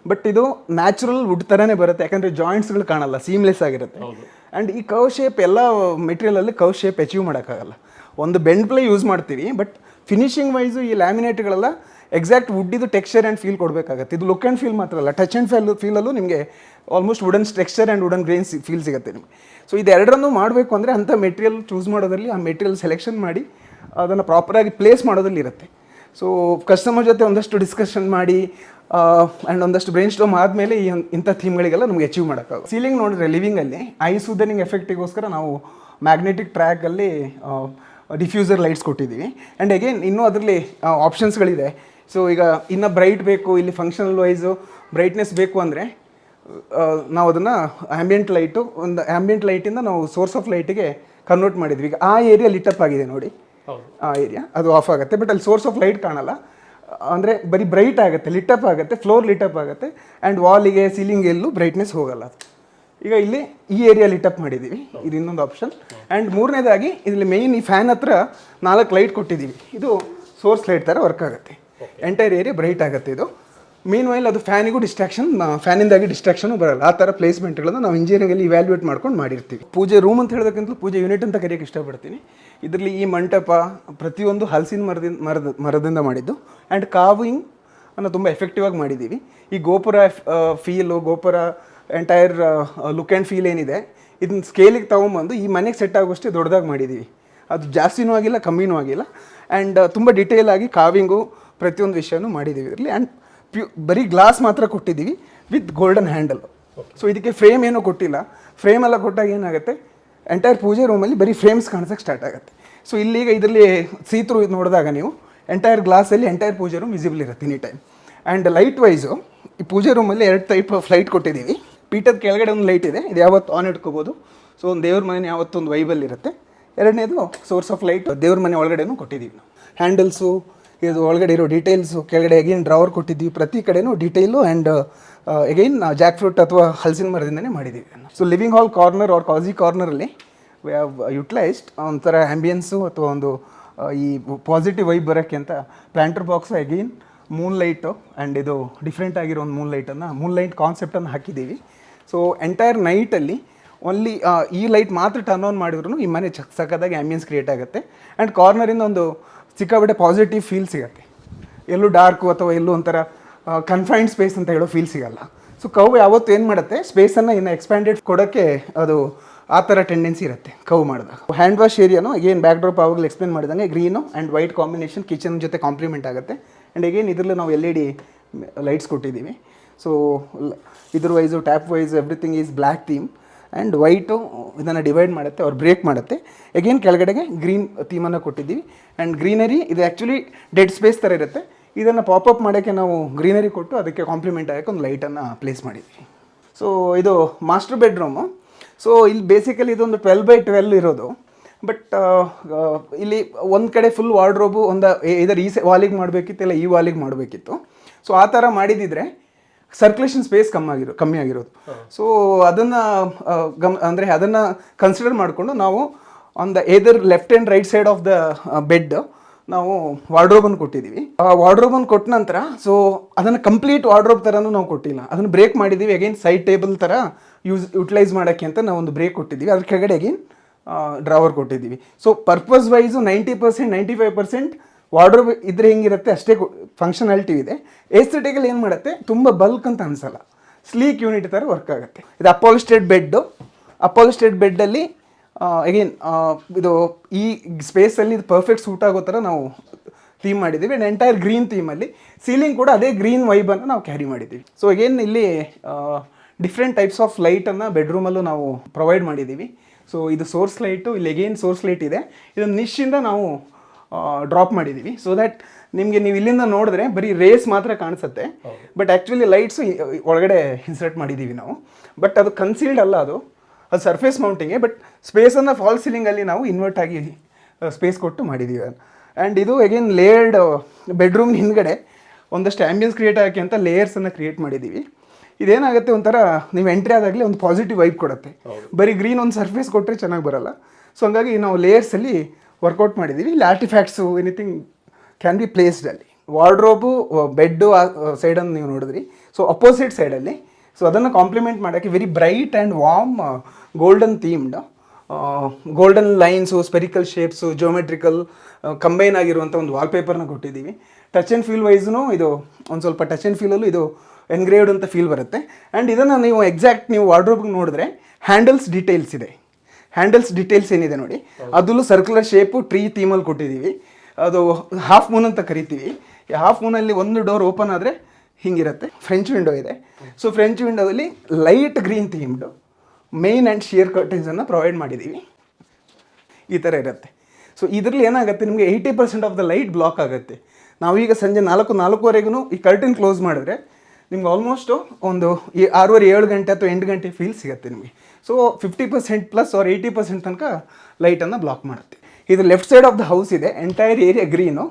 ಬಟ್ ಇದು ನ್ಯಾಚುರಲ್ ವುಡ್ ಥರನೇ ಬರುತ್ತೆ, ಯಾಕಂದರೆ ಜಾಯಿಂಟ್ಸ್ಗಳು ಕಾಣಲ್ಲ, ಸೀಮ್ಲೆಸ್ ಆಗಿರುತ್ತೆ. ಆ್ಯಂಡ್ ಈ ಕವ್ ಶೇಪ್ ಎಲ್ಲ ಮೆಟೀರಿಯಲಲ್ಲಿ ಕವ್ ಶೇಪ್ ಅಚೀವ್ ಮಾಡೋಕ್ಕಾಗಲ್ಲ. ಒಂದು ಬೆಂಡ್ ಪ್ಲೇ ಯೂಸ್ ಮಾಡ್ತೀವಿ, ಬಟ್ ಫಿನಿಶಿಂಗ್ ವೈಸು ಈ ಲ್ಯಾಮಿನೇಟ್ಗಳೆಲ್ಲ ಎಕ್ಸಾಕ್ಟ್ ವುಡ್ಡಿದು ಟೆಕ್ಸ್ಚರ್ ಆ್ಯಂಡ್ ಫೀಲ್ ಕೊಡಬೇಕಾಗತ್ತೆ. ಇದು ಲುಕ್ ಆ್ಯಂಡ್ ಫೀಲ್ ಮಾತ್ರ ಅಲ್ಲ, ಟಚ್ ಆ್ಯಂಡ್ ಫೀಲಲ್ಲೂ ನಿಮಗೆ almost wooden texture and wooden grains feel ಸಿಗುತ್ತೆ ನಿಮಗೆ. ಸೊ ಇದೆರಡರನ್ನೂ ಮಾಡಬೇಕು ಅಂದರೆ ಅಂಥ ಮೆಟೀರಿಯಲ್ ಚೂಸ್ ಮಾಡೋದ್ರಲ್ಲಿ, ಆ ಮೆಟೀರಿಯಲ್ ಸೆಲೆಕ್ಷನ್ ಮಾಡಿ ಅದನ್ನು ಪ್ರಾಪರಾಗಿ ಪ್ಲೇಸ್ ಮಾಡೋದ್ರಲ್ಲಿ ಇರುತ್ತೆ. ಸೊ ಕಸ್ಟಮರ್ ಜೊತೆ ಒಂದಷ್ಟು ಡಿಸ್ಕಷನ್ ಮಾಡಿ ಆ್ಯಂಡ್ ಒಂದಷ್ಟು ಬ್ರೈನ್ ಸ್ಟಾರ್ಮ್ ಆದಮೇಲೆ ಇಂಥ ಥೀಮ್ಗಳಿಗೆಲ್ಲ ನಮಗೆ ಅಚೀವ್ ಮಾಡೋಕ್ಕಾಗುತ್ತೆ. ಸೀಲಿಂಗ್ ನೋಡಿದ್ರೆ ಲಿವಿಂಗಲ್ಲಿ ಐ ಸೂದನಿಂಗ್ ಎಫೆಕ್ಟಿಗೋಸ್ಕರ ನಾವು ಮ್ಯಾಗ್ನೆಟಿಕ್ ಟ್ರ್ಯಾಕಲ್ಲಿ ಡಿಫ್ಯೂಸರ್ ಲೈಟ್ಸ್ ಕೊಟ್ಟಿದ್ದೀವಿ. ಆ್ಯಂಡ್ ಅಗೇನ್ ಇನ್ನೂ ಅದರಲ್ಲಿ ಆಪ್ಷನ್ಸ್ಗಳಿದೆ. ಸೊ ಈಗ ಇನ್ನೂ ಬ್ರೈಟ್ ಬೇಕು, ಇಲ್ಲಿ ಫಂಕ್ಷನಲ್ ವೈಸು ಬ್ರೈಟ್ನೆಸ್ ಬೇಕು ಅಂದರೆ ನಾವು ಅದನ್ನು ಆ್ಯಂಬಿಯಂಟ್ ಲೈಟು, ಒಂದು ಆ್ಯಂಬಿಯಂಟ್ ಲೈಟಿಂದ ನಾವು ಸೋರ್ಸ್ ಆಫ್ ಲೈಟಿಗೆ ಕನ್ವರ್ಟ್ ಮಾಡಿದ್ವಿ. ಈಗ ಆ ಏರಿಯಾ ಲಿಟಪ್ ಆಗಿದೆ ನೋಡಿ, ಆ ಏರಿಯಾ ಅದು ಆಫ್ ಆಗುತ್ತೆ. ಬಟ್ ಅಲ್ಲಿ ಸೋರ್ಸ್ ಆಫ್ ಲೈಟ್ ಕಾಣಲ್ಲ, ಅಂದರೆ ಬರೀ ಬ್ರೈಟ್ ಆಗುತ್ತೆ, ಲಿಟಪ್ ಆಗುತ್ತೆ, ಫ್ಲೋರ್ ಲಿಟಪ್ ಆಗುತ್ತೆ. ಆ್ಯಂಡ್ ವಾಲಿಗೆ ಸೀಲಿಂಗ್ ಎಲ್ಲೂ ಬ್ರೈಟ್ನೆಸ್ ಹೋಗಲ್ಲ. ಈಗ ಇಲ್ಲಿ ಈ ಏರಿಯಾ ಲಿಟಪ್ ಮಾಡಿದ್ದೀವಿ, ಇದು ಇನ್ನೊಂದು ಆಪ್ಷನ್. ಆ್ಯಂಡ್ ಮೂರನೇದಾಗಿ ಇದರಲ್ಲಿ ಮೇಯ್ನ್ ಈ ಫ್ಯಾನ್ ಹತ್ರ 4 ಲೈಟ್ ಕೊಟ್ಟಿದ್ದೀವಿ. ಇದು ಸೋರ್ಸ್ ಲೈಟ್ ಥರ ವರ್ಕ್ ಆಗುತ್ತೆ, ಎಂಟೈರ್ ಏರಿಯಾ ಬ್ರೈಟ್ ಆಗುತ್ತೆ. ಇದು ಮೀನ್ ವೈಲ್ ಅದು ಫ್ಯಾನಿಗೂ ಡಿಸ್ಟ್ರಾಕ್ಷನ್, ಫ್ಯಾನಿಂದಾಗಿ ಡಿಸ್ಟ್ರಾಕ್ಷನು ಬರಲ್ಲ. ಆ ಥರ ಪ್ಲೇಸ್ಮೆಂಟ್ಗಳನ್ನು ನಾವು ಇಂಜಿನಿಯರಿಂಗಲ್ಲಿ ಇವ್ಯಾಲ್ಯೂಯೇಟ್ ಮಾಡ್ಕೊಂಡು ಮಾಡಿರ್ತೀವಿ. ಪೂಜೆ ರೂಮ್ ಅಂತ ಹೇಳೋದಕ್ಕಿಂತಲೂ ಪೂಜೆ ಯೂನಿಟ್ ಅಂತ ಕರೆಯೋಕ್ಕೆ ಇಷ್ಟಪಡ್ತೀನಿ. ಇದರಲ್ಲಿ ಈ ಮಂಟಪ ಪ್ರತಿಯೊಂದು ಹಲಸಿನ ಮರದಿಂದ ಮಾಡಿದ್ದು. ಆ್ಯಂಡ್ ಕಾವಿಂಗ್ ಅನ್ನು ತುಂಬ ಎಫೆಕ್ಟಿವ್ ಆಗಿ ಮಾಡಿದ್ದೀವಿ. ಈ ಗೋಪುರ ಫೀಲು, ಗೋಪುರ ಎಂಟೈರ್ ಲುಕ್ ಆ್ಯಂಡ್ ಫೀಲ್ ಏನಿದೆ ಇದನ್ನ ಸ್ಕೇಲಿಗೆ ತೊಗೊಂಬಂದು ಈ ಮನೆಗೆ ಸೆಟ್ ಆಗೋಷ್ಟೇ ದೊಡ್ಡದಾಗಿ ಮಾಡಿದ್ದೀವಿ. ಅದು ಜಾಸ್ತಿನೂ ಆಗಿಲ್ಲ, ಕಮ್ಮಿನೂ ಆಗಿಲ್ಲ. ಆ್ಯಂಡ್ ತುಂಬ ಡಿಟೇಲ್ ಆಗಿ ಕಾವಿಂಗು ಪ್ರತಿಯೊಂದು ವಿಷಯನೂ ಮಾಡಿದ್ದೀವಿ ಇದರಲ್ಲಿ. ಆ್ಯಂಡ್ ಬರೀ ಗ್ಲಾಸ್ ಮಾತ್ರ ಕೊಟ್ಟಿದ್ದೀವಿ ವಿತ್ ಗೋಲ್ಡನ್ ಹ್ಯಾಂಡಲ್. ಸೊ ಇದಕ್ಕೆ ಫ್ರೇಮ್ ಏನೂ ಕೊಟ್ಟಿಲ್ಲ. ಫ್ರೇಮ್ ಎಲ್ಲ ಕೊಟ್ಟಾಗ ಏನಾಗುತ್ತೆ, ಎಂಟೈರ್ ಪೂಜೆ ರೂಮಲ್ಲಿ ಬರೀ ಫ್ರೇಮ್ಸ್ ಕಾಣಿಸೋಕ್ಕೆ ಸ್ಟಾರ್ಟ್ ಆಗುತ್ತೆ. ಸೊ ಇಲ್ಲಿಗ ಇದರಲ್ಲಿ ಸೀತ್ರು ನೋಡಿದಾಗ ನೀವು ಎಂಟೈರ್ ಗ್ಲಾಸಲ್ಲಿ ಎಂಟೈರ್ ಪೂಜೆ ರೂಮ್ ವಿಸಿಬಲ್ ಇರುತ್ತೆ any time. And light wise ಈ ಪೂಜೆ ರೂಮಲ್ಲಿ 2 ಟೈಪ್ ಆಫ್ ಲೈಟ್ ಕೊಟ್ಟಿದ್ದೀವಿ. ಪೀಠದ ಕೆಳಗಡೆ ಒಂದು ಲೈಟ್ ಇದೆ, ಇದು ಯಾವತ್ತು ಆನ್ ಇಟ್ಕೋಬೋದು. ಸೊ ಒಂದು ದೇವ್ರ ಮನೆ ಯಾವತ್ತೊಂದು ವೈಬಲ್ ಇರುತ್ತೆ. ಎರಡನೇದು ಸೋರ್ಸ್ ಆಫ್ ಲೈಟ್ ದೇವ್ರ ಮನೆ ಒಳಗಡೆನೂ ಕೊಟ್ಟಿದ್ದೀವಿ ನಾವು. ಹ್ಯಾಂಡಲ್ಸು, ಇದು ಒಳಗಡೆ ಇರೋ ಡೀಟೇಲ್ಸು, ಕೆಳಗಡೆ ಅಗೇನ್ ಡ್ರಾವರ್ ಕೊಟ್ಟಿದ್ದೀವಿ. ಪ್ರತಿ ಕಡೆನೂ detail and again jackfruit ಅಥವಾ ಹಲಸಿನ ಮರದಿಂದನೇ ಮಾಡಿದ್ದೀವಿ. So living hall corner or cosy ಕಾರ್ನರಲ್ಲಿ ವಿ ಹ್ಯಾವ್ ಯುಟಿಲೈಸ್ಡ್ ಒಂಥರ ಆ್ಯಂಬಿಯನ್ಸು ಅಥವಾ ಒಂದು ಈ ಪಾಸಿಟಿವ್ ವೈಬ್ ಬರೋಕ್ಕೆ ಅಂತ planter box, again moon light and ಇದು ಡಿಫ್ರೆಂಟ್ ಆಗಿರೋ ಒಂದು ಮೂನ್ ಲೈಟ್ ಕಾನ್ಸೆಪ್ಟನ್ನು ಹಾಕಿದ್ದೀವಿ. ಸೊ ಎಂಟೈರ್ ನೈಟಲ್ಲಿ ಓನ್ಲಿ ಈ ಲೈಟ್ ಮಾತ್ರ ಟರ್ನ್ ಆನ್ ಮಾಡಿದ್ರು ಈ ಮನೆ ಸಕ್ಕದಾಗಿ ಆ್ಯಂಬಿಯನ್ಸ್ ಕ್ರಿಯೇಟ್ ಆಗುತ್ತೆ. ಆ್ಯಂಡ್ ಕಾರ್ನರಿಂದ ಒಂದು ಸಿಕ್ಕಾಬಿಟ್ಟೆ ಪಾಸಿಟಿವ್ ಫೀಲ್ ಸಿಗುತ್ತೆ. ಎಲ್ಲೂ ಡಾರ್ಕು ಅಥವಾ ಎಲ್ಲೂ ಒಂಥರ ಕನ್ಫೈನ್ಡ್ ಸ್ಪೇಸ್ ಅಂತ ಹೇಳೋ ಫೀಲ್ ಸಿಗಲ್ಲ. ಸೊ ಕವ್ ಯಾವತ್ತು ಏನು ಮಾಡುತ್ತೆ, ಸ್ಪೇಸನ್ನು ಇನ್ನು ಎಕ್ಸ್ಪ್ಯಾಂಡೆಡ್ ಕೊಡೋಕ್ಕೆ ಅದು ಆ ಥರ ಟೆಂಡೆನ್ಸಿ ಇರುತ್ತೆ ಕವ್ ಮಾಡಿದಾಗ. ಹ್ಯಾಂಡ್ ವಾಶ್ ಏರಿಯಾನು ಅಗೇನ್ ಬ್ಯಾಕ್ ಡ್ರಾಪ್ ಆವಾಗಲೇ ಎಕ್ಸ್ಪ್ಲೇನ್ ಮಾಡಿದಂಗೆ green and white combination kitchen ಜೊತೆ ಕಾಂಪ್ಲಿಮೆಂಟ್ ಆಗುತ್ತೆ. ಆ್ಯಂಡ್ ಅಗೇನ್ ಇದರಲ್ಲಿ ನಾವು LED ಲೈಟ್ಸ್ ಕೊಟ್ಟಿದ್ದೀವಿ. ಸೊ ಇದ್ರ wise tap wise everything is black theme and white ಇದನ್ನು ಡಿವೈಡ್ ಮಾಡುತ್ತೆ ಅವ್ರು ಬ್ರೇಕ್ ಮಾಡುತ್ತೆ. ಅಗೇನ್ ಕೆಳಗಡೆಗೆ ಗ್ರೀನ್ ಥೀಮನ್ನು ಕೊಟ್ಟಿದ್ದೀವಿ. ಆ್ಯಂಡ್ ಗ್ರೀನರಿ ಇದು ಆ್ಯಕ್ಚುಲಿ ಡೆಡ್ ಸ್ಪೇಸ್ ಥರ ಇರುತ್ತೆ. ಇದನ್ನು ಪಾಪಪ್ ಮಾಡೋಕ್ಕೆ ನಾವು ಗ್ರೀನರಿ ಕೊಟ್ಟು ಅದಕ್ಕೆ ಕಾಂಪ್ಲಿಮೆಂಟ್ ಆಗೋಕ್ಕೆ ಒಂದು ಲೈಟನ್ನು ಪ್ಲೇಸ್ ಮಾಡಿದ್ವಿ. ಸೊ ಇದು ಮಾಸ್ಟರ್ ಬೆಡ್ರೂಮು. ಸೊ ಇಲ್ಲಿ ಬೇಸಿಕಲಿ ಇದೊಂದು 12x12 ಇರೋದು. ಬಟ್ ಇಲ್ಲಿ ಒಂದು ಕಡೆ ಫುಲ್ ವಾರ್ಡ್ರೋಬು ಒಂದು ಇದರ ಈ ವಾಲಿಗೆ ಮಾಡಬೇಕಿತ್ತು, ಇಲ್ಲ ಈ ವಾಲಿಗೆ ಮಾಡಬೇಕಿತ್ತು. ಸೊ ಆ ಥರ ಮಾಡಿದಿದ್ರೆ ಸರ್ಕ್ಯುಲೇಷನ್ ಸ್ಪೇಸ್ ಕಮ್ಮಿ ಆಗಿರೋದು. ಸೊ ಅದನ್ನು ಅಂದರೆ ಅದನ್ನು ಕನ್ಸಿಡರ್ ಮಾಡಿಕೊಂಡು ನಾವು on the ಏದರ್ left and right side of the bed ನಾವು ವಾರ್ಡ್ರೋಬನ್ನು ಕೊಟ್ಟಿದ್ದೀವಿ. ಆ ವಾರ್ಡ್ರೋಬನ್ನು ಕೊಟ್ಟ ನಂತರ ಸೊ ಅದನ್ನು ಕಂಪ್ಲೀಟ್ ವಾರ್ಡ್ರೋಬ್ ಥರನೂ ನಾವು ಕೊಟ್ಟಿಲ್ಲ, ಅದನ್ನು ಬ್ರೇಕ್ ಮಾಡಿದ್ದೀವಿ. ಅಗೇನ್ ಸೈಡ್ ಟೇಬಲ್ ಥರ ಯುಟಿಲೈಸ್ ಮಾಡೋಕ್ಕೆ ಅಂತ ನಾವು ಒಂದು ಬ್ರೇಕ್ ಕೊಟ್ಟಿದ್ದೀವಿ. ಅದ್ರ ಕೆಳಗಡೆ ಅಗೇನ್ ಡ್ರಾವರ್ ಕೊಟ್ಟಿದ್ದೀವಿ. ಸೊ ಪರ್ಪಸ್ ವೈಸು 90% 95% ವಾರ್ಡ್ರೋಬ್ ಇದ್ರೆ ಹೆಂಗಿರುತ್ತೆ ಅಷ್ಟೇ ಫಂಕ್ಷನಾಲಿಟಿ ಇದೆ. ಏಸ್ಥೆಟಿಕಲ್ಲಿ ಏನು ಮಾಡುತ್ತೆ, ತುಂಬ ಬಲ್ಕ್ ಅಂತ ಅನಿಸಲ್ಲ, ಸ್ಲೀಕ್ ಯೂನಿಟ್ ಥರ ವರ್ಕ್ ಆಗುತ್ತೆ. ಇದು ಅಪಾಲಿಸ್ಟೆಡ್ ಬೆಡ್ಡಲ್ಲಿ ಅಗೇನ್ ಇದು ಈ ಸ್ಪೇಸಲ್ಲಿ ಇದು ಪರ್ಫೆಕ್ಟ್ ಸೂಟ್ ಆಗೋ ಥರ ನಾವು ಥೀಮ್ ಮಾಡಿದ್ದೀವಿ. ಆ್ಯಂಡ್ ಎಂಟೈರ್ ಗ್ರೀನ್ ಥೀಮಲ್ಲಿ ಸೀಲಿಂಗ್ ಕೂಡ ಅದೇ ಗ್ರೀನ್ ವೈಬನ್ನು ನಾವು ಕ್ಯಾರಿ ಮಾಡಿದ್ದೀವಿ. ಸೊ ಅಗೇನ್ ಇಲ್ಲಿ ಡಿಫ್ರೆಂಟ್ ಟೈಪ್ಸ್ ಆಫ್ ಲೈಟನ್ನು ಬೆಡ್ರೂಮಲ್ಲೂ ನಾವು ಪ್ರೊವೈಡ್ ಮಾಡಿದ್ದೀವಿ. ಸೊ ಇದು ಸೋರ್ಸ್ ಲೈಟು, ಇಲ್ಲಿ ಅಗೇನ್ ಸೋರ್ಸ್ ಲೈಟ್ ಇದೆ. ಇದನ್ನು ನಿಶ್ಚಿಂದ ನಾವು ಡ್ರಾಪ್ ಮಾಡಿದ್ದೀವಿ. ಸೊ ದ್ಯಾಟ್ ನಿಮಗೆ ನೀವು ಇಲ್ಲಿಂದ ನೋಡಿದ್ರೆ ಬರೀ ರೇಸ್ ಮಾತ್ರ ಕಾಣಿಸುತ್ತೆ, ಬಟ್ ಆ್ಯಕ್ಚುಲಿ ಲೈಟ್ಸು ಒಳಗಡೆ ಇನ್ಸರ್ಟ್ ಮಾಡಿದ್ದೀವಿ ನಾವು. ಬಟ್ ಅದು ಕನ್ಸೀಲ್ಡ್ ಅಲ್ಲ, ಅದು ಸರ್ಫೇಸ್ ಮೌಂಟಿಂಗೆ. ಬಟ್ ಸ್ಪೇಸನ್ನು ಫಾಲ್ ಸೀಲಿಂಗಲ್ಲಿ ನಾವು ಇನ್ವರ್ಟ್ ಆಗಿ ಸ್ಪೇಸ್ ಕೊಟ್ಟು ಮಾಡಿದ್ದೀವಿ. ಆ್ಯಂಡ್ ಇದು ಅಗೇನ್ ಲೇಯರ್ಡ್ ಬೆಡ್ರೂಮ್ ಹಿಂದ್ಗಡೆ ಒಂದಷ್ಟು ಆ್ಯಂಬಿಯನ್ಸ್ ಕ್ರಿಯೇಟ್ ಆಗೋಕ್ಕೆ ಅಂತ ಲೇಯರ್ಸನ್ನು ಕ್ರಿಯೇಟ್ ಮಾಡಿದ್ದೀವಿ. ಇದೇನಾಗುತ್ತೆ, ಒಂಥರ ನೀವು ಎಂಟ್ರಿ ಆದಾಗಲೇ ಒಂದು ಪಾಸಿಟಿವ್ ವೈಬ್ ಕೊಡುತ್ತೆ. ಬರೀ ಗ್ರೀನ್ ಒಂದು ಸರ್ಫೇಸ್ ಕೊಟ್ಟರೆ ಚೆನ್ನಾಗಿ ಬರಲ್ಲ. ಸೊ ಹಂಗಾಗಿ ನಾವು ಲೇಯರ್ಸಲ್ಲಿ ವರ್ಕೌಟ್ ಮಾಡಿದ್ದೀವಿ. ಇಲ್ಲಿ artefacts anything can be placed ಅಲ್ಲಿ. ವಾರ್ಡ್ರೋಬು ಬೆಡ್ಡು ಸೈಡನ್ನು ನೀವು ನೋಡಿದ್ರಿ. ಸೊ ಅಪೋಸಿಟ್ ಸೈಡಲ್ಲಿ ಸೊ ಅದನ್ನು ಕಾಂಪ್ಲಿಮೆಂಟ್ ಮಾಡೋಕ್ಕೆ very bright and warm golden themed golden lines, spherical shapes, geometrical combine ಆಗಿರುವಂಥ ಒಂದು ವಾಲ್ಪೇಪರ್ನ ಕೊಟ್ಟಿದ್ದೀವಿ. ಟಚ್ ಆ್ಯಂಡ್ ಫೀಲ್ ವೈಸ್ನು ಇದು ಒಂದು ಸ್ವಲ್ಪ ಟಚ್ ಆ್ಯಂಡ್ ಫೀಲಲ್ಲೂ ಇದು ಎನ್ಗ್ರೇವ್ಡ್ ಅಂತ ಫೀಲ್ ಬರುತ್ತೆ. ಆ್ಯಂಡ್ ಇದನ್ನು ನೀವು ಎಕ್ಸಾಕ್ಟ್ ನೀವು ವಾರ್ಡ್ರೋಬ್ಗೆ ನೋಡಿದ್ರೆ ಹ್ಯಾಂಡಲ್ಸ್ ಡೀಟೇಲ್ಸ್ ಇದೆ. ಹ್ಯಾಂಡಲ್ಸ್ ಡೀಟೇಲ್ಸ್ ಏನಿದೆ ನೋಡಿ, ಅದರಲ್ಲೂ ಸರ್ಕ್ಯುಲರ್ ಶೇಪು ಟ್ರೀ ಥೀಮಲ್ಲಿ ಕೊಟ್ಟಿದ್ದೀವಿ. ಅದು ಹಾಫ್ ಮೂನ್ ಅಂತ ಕರಿತೀವಿ. ಈ ಹಾಫ್ ಮೂನಲ್ಲಿ ಒಂದು ಡೋರ್ ಓಪನ್ ಆದರೆ ಹಿಂಗಿರುತ್ತೆ. ಫ್ರೆಂಚ್ ವಿಂಡೋ ಇದೆ. ಸೊ ಫ್ರೆಂಚ್ ವಿಂಡೋದಲ್ಲಿ light green themed main and sheer ಕರ್ಟನ್ಸನ್ನು ಪ್ರೊವೈಡ್ ಮಾಡಿದ್ದೀವಿ. ಈ ಥರ ಇರುತ್ತೆ. ಸೊ ಇದರಲ್ಲಿ ಏನಾಗುತ್ತೆ, ನಿಮಗೆ 80% ಆಫ್ ದ ಲೈಟ್ ಬ್ಲಾಕ್ ಆಗುತ್ತೆ. ನಾವೀಗ ಸಂಜೆ 4-4:30ವರೆಗೂ ಈ ಕರ್ಟನ್ ಕ್ಲೋಸ್ ಮಾಡಿದ್ರೆ ನಿಮ್ಗೆ ಆಲ್ಮೋಸ್ಟು ಒಂದು 6-7 ಗಂಟೆ ಅಥವಾ 8 ಗಂಟೆ ಫೀಲ್ ಸಿಗುತ್ತೆ ನಿಮಗೆ. ಸೊ 50% ಪ್ಲಸ್ ಆರ್ 80% ತನಕ ಲೈಟನ್ನು ಬ್ಲಾಕ್ ಮಾಡುತ್ತೆ. ಇದು left side of the house ಇದೆ. ಎಂಟೈರ್ ಏರಿಯಾ ಗ್ರೀನು,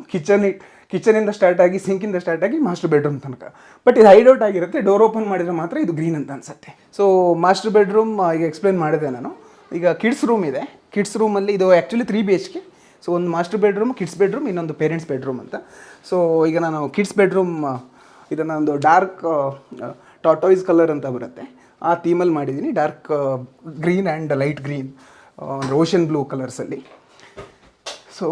ಕಿಚನಿಂದ ಸ್ಟಾರ್ಟ್ ಆಗಿ ಸಿಂಕಿಂದ ಸ್ಟಾರ್ಟ್ ಆಗಿ ಮಾಸ್ಟರ್ ಬೆಡ್ರೂಮ್ ತನಕ. ಬಟ್ ಇದು ಹೈಡೌಟ್ ಆಗಿರುತ್ತೆ. ಡೋರ್ ಓಪನ್ ಮಾಡಿದರೆ ಮಾತ್ರ ಇದು ಗ್ರೀನ್ ಅಂತ ಅನಿಸುತ್ತೆ. ಸೊ ಮಾಸ್ಟರ್ ಬೆಡ್ರೂಮ್ ಈಗ ಎಕ್ಸ್ಪ್ಲೇನ್ ಮಾಡಿದೆ ನಾನು. ಈಗ ಕಿಡ್ಸ್ ರೂಮ್ ಇದೆ. ಕಿಡ್ಸ್ ರೂಮಲ್ಲಿ ಇದು ಆ್ಯಕ್ಚುಲಿ 3 BHK. ಸೊ ಒಂದು ಮಾಸ್ಟರ್ ಬೆಡ್ರೂಮ್, ಕಿಡ್ಸ್ ಬೆಡ್ರೂಮ್, ಇನ್ನೊಂದು ಪೇರೆಂಟ್ಸ್ ಬೆಡ್ರೂಮ್ ಅಂತ. ಸೊ ಈಗ ನಾನು ಕಿಡ್ಸ್ ಬೆಡ್ರೂಮ್ ಇದನ್ನು ಒಂದು ಡಾರ್ಕ್ ಟಾಟಾಯ್ಸ್ ಕಲರ್ ಅಂತ ಬರುತ್ತೆ, ಆ ಥೀಮಲ್ಲಿ ಮಾಡಿದ್ದೀನಿ. Dark green and light green, ocean blue ಕಲರ್ಸಲ್ಲಿ. So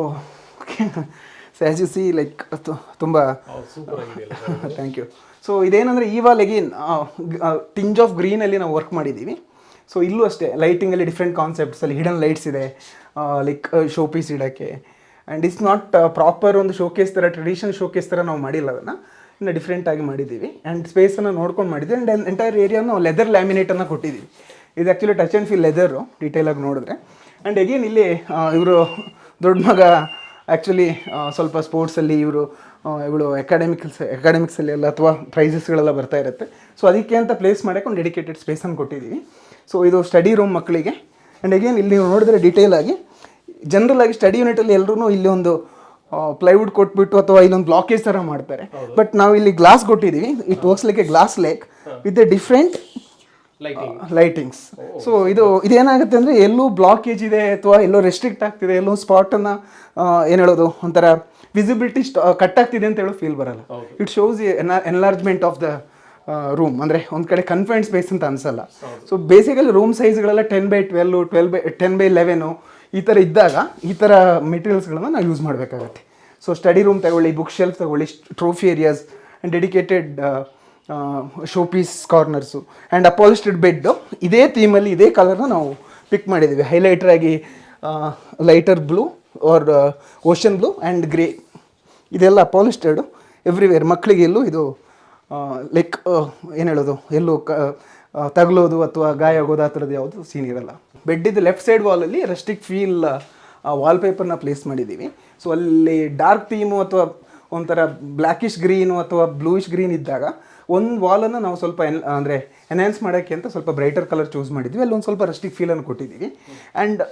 as you see like ತುಂಬ ಥ್ಯಾಂಕ್ ಯು. ಸೊ ಇದೇನಂದರೆ ಈವಾಲ್ ಅಗೇನ್ ಟಿಂಜ್ ಆಫ್ ಗ್ರೀನಲ್ಲಿ ನಾವು ವರ್ಕ್ ಮಾಡಿದ್ದೀವಿ. ಸೊ ಇಲ್ಲೂ ಅಷ್ಟೇ ಲೈಟಿಂಗಲ್ಲಿ ಡಿಫ್ರೆಂಟ್ ಕಾನ್ಸೆಪ್ಟ್ಸಲ್ಲಿ ಹಿಡನ್ ಲೈಟ್ಸ್ ಇದೆ, ಲೈಕ್ ಶೋ ಪೀಸ್ ಇಡೋಕ್ಕೆ. ಆ್ಯಂಡ್ ಇಟ್ಸ್ ನಾಟ್ ಪ್ರಾಪರ್ ಒಂದು ಶೋಕೇಸ್ ಥರ, ಟ್ರೆಡಿಷನಲ್ ಶೋಕೇಸ್ ಥರ ನಾವು ಮಾಡಿಲ್ಲ, ಅದನ್ನು ಇನ್ನು ಡಿಫ್ರೆಂಟಾಗಿ ಮಾಡಿದ್ದೀವಿ. ಆ್ಯಂಡ್ ಸ್ಪೇಸನ್ನು ನೋಡ್ಕೊಂಡು ಮಾಡಿದ್ದೀವಿ. ಆ್ಯಂಡ್ ಎಂಟೈರ್ ಏರಿಯಾನು ಲೆದರ್ ಲ್ಯಾಮಿನೇಟನ್ನು ಕೊಟ್ಟಿದ್ದೀವಿ. ಇದು actually touch and feel leather ಡೀಟೇಲಾಗಿ ನೋಡಿದ್ರೆ. ಆ್ಯಂಡ್ ಅಗೇನ್ ಇಲ್ಲಿ ಇವರು ದೊಡ್ಡ ಮಗ ಆ್ಯಕ್ಚುಲಿ ಸ್ವಲ್ಪ ಸ್ಪೋರ್ಟ್ಸಲ್ಲಿ, ಇವಳು ಅಕಾಡೆಮಿಕ್ಸಲ್ಲಿ ಎಲ್ಲ ಅಥವಾ ಪ್ರೈಸಸ್ಗಳೆಲ್ಲ ಬರ್ತಾ ಇರುತ್ತೆ. ಸೊ ಅದಕ್ಕೆ ಅಂತ ಪ್ಲೇಸ್ ಮಾಡೋಕ್ಕೆ ಒಂದು ಡೆಡಿಕೇಟೆಡ್ ಸ್ಪೇಸನ್ನು ಕೊಟ್ಟಿದ್ದೀವಿ. ಸೊ ಇದು ಸ್ಟಡಿ ರೂಮ್ ಮಕ್ಕಳಿಗೆ. ಆ್ಯಂಡ್ ಅಗೇನ್ ಇಲ್ಲಿ ನೀವು ನೋಡಿದ್ರೆ ಡೀಟೇಲ್ ಆಗಿ ಜನರಲ್ ಆಗಿ ಸ್ಟಡಿ ಯೂನಿಟಲ್ಲಿ ಎಲ್ಲರೂ ಇಲ್ಲಿ ಒಂದು ಪ್ಲೈವುಡ್ ಕೊಟ್ಬಿಟ್ಟು ಅಥವಾ ಇಲ್ಲೊಂದು ಬ್ಲಾಕೇಜ್ ಥರ ಮಾಡ್ತಾರೆ. ಬಟ್ ನಾವು ಇಲ್ಲಿ ಗ್ಲಾಸ್ ಕೊಟ್ಟಿದ್ದೀವಿ. It works like a glass lake with a different lightings. So ಇದೇನಾಗುತ್ತೆ ಅಂದರೆ ಎಲ್ಲೂ ಬ್ಲಾಕೇಜ್ ಇದೆ ಅಥವಾ ಎಲ್ಲೋ ರೆಸ್ಟ್ರಿಕ್ಟ್ ಆಗ್ತಿದೆ, ಎಲ್ಲೋ ಸ್ಪಾಟನ್ನು ಏನು ಹೇಳೋದು ಒಂಥರ ವಿಸಿಬಿಲಿಟಿ ಕಟ್ ಆಗ್ತಿದೆ ಅಂತ ಹೇಳೋ ಫೀಲ್ ಬರಲ್ಲ. It shows enlargement of the room. ಅಂದರೆ ಒಂದು ಕಡೆ ಕನ್ಫೈನ್ಡ್ ಸ್ಪೇಸ್ ಅಂತ ಅನಿಸಲ್ಲ. So basically room ಸೈಜ್ಗಳೆಲ್ಲ 10x12, 10x11 ಈ ಥರ ಇದ್ದಾಗ ಈ ಥರ ಮೆಟೀರಿಯಲ್ಸ್ಗಳನ್ನು ನಾವು ಯೂಸ್ ಮಾಡಬೇಕಾಗತ್ತೆ. ಸೊ ಸ್ಟಡಿ ರೂಮ್ ತಗೊಳ್ಳಿ, ಬುಕ್ ಶೆಲ್ಫ್ ತಗೊಳ್ಳಿ, trophy areas and dedicated show piece corners and upholstered bed ಇದೇ ಥೀಮಲ್ಲಿ ಇದೇ ಕಲರ್ನ ನಾವು ಪಿಕ್ ಮಾಡಿದ್ದೀವಿ. ಹೈಲೈಟರ್ ಆಗಿ lighter blue or ocean blue and grey ಇದೆಲ್ಲ ಅಪಾಲಿಸ್ಟೆಡು ಎವ್ರಿವೇರ್. ಮಕ್ಕಳಿಗೆ ಎಲ್ಲೂ ಇದು ಲೈಕ್ ಏನು ಹೇಳೋದು, ಎಲ್ಲೂ ತಗಲೋದು ಅಥವಾ ಗಾಯ ಆಗೋದು ಆ ಥರದ್ದು ಯಾವುದು ಸೀನ್ ಇರಲ್ಲ. ಬೆಡ್ಡಿದ್ದು ಲೆಫ್ಟ್ ಸೈಡ್ ವಾಲಲ್ಲಿ ರಸ್ಟಿಕ್ ಫೀಲ್ ವಾಲ್ಪೇಪರ್ನ ಪ್ಲೇಸ್ ಮಾಡಿದ್ದೀವಿ. ಸೊ ಅಲ್ಲಿ ಡಾರ್ಕ್ ಥೀಮು ಅಥವಾ ಒಂಥರ ಬ್ಲ್ಯಾಕಿಶ್ ಗ್ರೀನು ಅಥವಾ ಬ್ಲೂಯಿಶ್ ಗ್ರೀನ್ ಇದ್ದಾಗ ಒಂದು ವಾಲನ್ನು ನಾವು ಸ್ವಲ್ಪ ಎನ್ಹ್ಯಾನ್ಸ್ ಮಾಡೋಕ್ಕೆ ಅಂತ ಸ್ವಲ್ಪ ಬ್ರೈಟರ್ ಕಲರ್ ಚೂಸ್ ಮಾಡಿದ್ವಿ. ಅಲ್ಲಿ ಒಂದು ಸ್ವಲ್ಪ ರಸ್ಟಿಕ್ ಫೀಲನ್ನು ಕೊಟ್ಟಿದ್ದೀವಿ. ಆ್ಯಂಡ್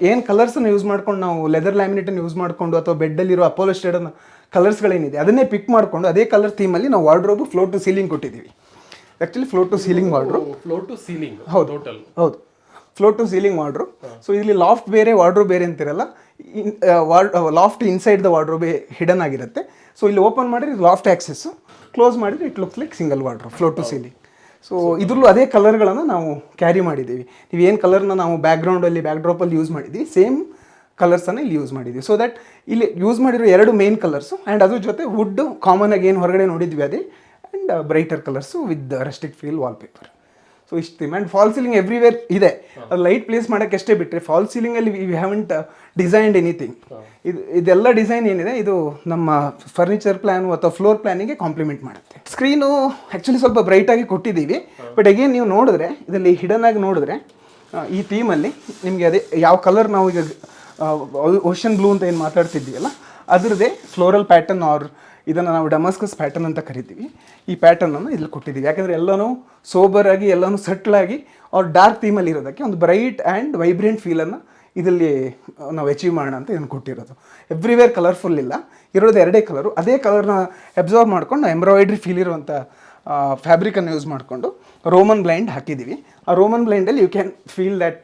ಏನು ಕಲರ್ಸನ್ನು ಯೂಸ್ ಮಾಡ್ಕೊಂಡು ನಾವು ಲೆದರ್ ಲ್ಯಾಮಿನೇಟನ್ನು ಯೂಸ್ ಮಾಡಿಕೊಂಡು ಅಥವಾ ಬೆಡ್ಡಲ್ಲಿರೋ ಅಪಾಲಿಸ್ಟೆಡನ್ನು ಕಲರ್ಸ್ಗಳೇನಿದೆ ಅದನ್ನೇ ಪಿಕ್ ಮಾಡಿಕೊಂಡು ಅದೇ ಕಲರ್ ಥೀಮಲ್ಲಿ ನಾವು ವಾರ್ಡ್ರೋಬು ಫ್ಲೋರ್ ಟು ಸೀಲಿಂಗ್ ಕೊಟ್ಟಿದ್ದೀವಿ. Actually floor to ceiling wardrobe. Floor to ceiling ಹೌದು floor to ceiling wardrobe. So ಇಲ್ಲಿ ಲಾಫ್ಟ್ ಬೇರೆ ವಾರ್ಡ್ರೋಬ್ ಬೇರೆ ಅಂತಿರಲ್ಲ. ಲಾಫ್ಟ್ ಇನ್ಸೈಡ್ ದ ವಾರ್ಡ್ರೋಬೇ ಹಿಡನ್ ಆಗಿರುತ್ತೆ. ಸೊ ಇಲ್ಲಿ ಓಪನ್ ಮಾಡಿದ್ರೆ ಲಾಫ್ಟ್ ಆ್ಯಕ್ಸೆಸ್ಸು, ಕ್ಲೋಸ್ ಮಾಡಿದರೆ it looks like single wardrobe floor to ceiling. So ಇದ್ರಲ್ಲೂ ಅದೇ ಕಲರ್ಗಳನ್ನು ನಾವು ಕ್ಯಾರಿ ಮಾಡಿದ್ದೀವಿ. ನೀವು ಏನು ಕಲರ್ನ ನಾವು ಬ್ಯಾಕ್ಗ್ರೌಂಡಲ್ಲಿ ಬ್ಯಾಕ್ಡ್ರಾಪಲ್ಲಿ ಯೂಸ್ ಮಾಡಿದ್ದೀವಿ ಸೇಮ್ ಕಲರ್ಸನ್ನು ಇಲ್ಲಿ ಯೂಸ್ ಮಾಡಿದ್ದೀವಿ. ಸೊ ದ್ಯಾಟ್ ಇಲ್ಲಿ ಯೂಸ್ ಮಾಡಿರೋ 2 ಮೇನ್ ಕಲರ್ಸು ಆ್ಯಂಡ್ ಅದ್ರ ಜೊತೆ ವುಡ್ ಕಾಮನ್ ಆಗಿ ಏನು ಹೊರಗಡೆ ನೋಡಿದ್ವಿ ಅದೇ and brighter colours with rustic feel wallpaper. So ಇಷ್ಟು theme. And false ceiling everywhere ಇದೆ. ಅದು ಲೈಟ್ ಪ್ಲೇಸ್ ಮಾಡೋಕ್ಕೆ ಅಷ್ಟೇ ಬಿಟ್ಟರೆ ಫಾಲ್ ಸೀಲಿಂಗಲ್ಲಿ ವಿ ಹ್ಯಾವಂಟ್ ಡಿಸೈನ್ಡ್ ಎನಿಥಿಂಗ್. ಇದೆಲ್ಲ ಡಿಸೈನ್ ಏನಿದೆ ಇದು ನಮ್ಮ ಫರ್ನಿಚರ್ ಪ್ಲ್ಯಾನು ಅಥವಾ ಫ್ಲೋರ್ ಪ್ಲ್ಯಾನಿಗೆ ಕಾಂಪ್ಲಿಮೆಂಟ್ ಮಾಡುತ್ತೆ. ಸ್ಕ್ರೀನು ಆ್ಯಕ್ಚುಲಿ ಸ್ವಲ್ಪ ಬ್ರೈಟಾಗಿ ಕೊಟ್ಟಿದ್ದೀವಿ. ಬಟ್ ಅಗೇನ್ ನೀವು ನೋಡಿದ್ರೆ ಇದರಲ್ಲಿ ಹಿಡನ್ ಆಗಿ ನೋಡಿದ್ರೆ ಈ ಥೀಮಲ್ಲಿ ನಿಮಗೆ ಅದೇ ಯಾವ ಕಲರ್ ನಾವು ಈಗ ಓಷನ್ ಬ್ಲೂ ಅಂತ ಏನು ಮಾತಾಡ್ತಿದ್ದೀವಲ್ಲ ಅದರದ್ದೇ ಫ್ಲೋರಲ್ ಪ್ಯಾಟರ್ನ್ ಆರ್ ಇದನ್ನು ನಾವು ಡಮಸ್ಕಸ್ ಪ್ಯಾಟರ್ನ್ ಅಂತ ಕರಿತೀವಿ. ಈ ಪ್ಯಾಟರ್ನನ್ನು ಇಲ್ಲಿ ಕೊಟ್ಟಿದ್ದೀವಿ. ಯಾಕೆಂದರೆ ಎಲ್ಲನೂ ಸೋಬರಾಗಿ ಎಲ್ಲನೂ ಸಟ್ಲಾಗಿ ಅವ್ರ ಡಾರ್ಕ್ ಥೀಮಲ್ಲಿ ಇರೋದಕ್ಕೆ ಒಂದು ಬ್ರೈಟ್ ಆ್ಯಂಡ್ ವೈಬ್ರೆಂಟ್ ಫೀಲನ್ನು ಇದರಲ್ಲಿ ನಾವು ಅಚೀವ್ ಮಾಡೋಣ ಅಂತ ಇದನ್ನು ಕೊಟ್ಟಿರೋದು. ಎವ್ರಿವೇರ್ ಕಲರ್ಫುಲ್ ಇಲ್ಲ, ಇರೋದು 2 ಕಲರು. ಅದೇ ಕಲರ್ನ ಅಬ್ಸರ್ವ್ ಮಾಡ್ಕೊಂಡು ಎಂಬ್ರಾಯ್ಡ್ರಿ ಫೀಲ್ ಇರುವಂಥ ಫ್ಯಾಬ್ರಿಕನ್ನು ಯೂಸ್ ಮಾಡಿಕೊಂಡು ರೋಮನ್ ಬ್ಲೈಂಡ್ ಹಾಕಿದ್ದೀವಿ. ಆ ರೋಮನ್ ಬ್ಲೈಂಡಲ್ಲಿ you can feel that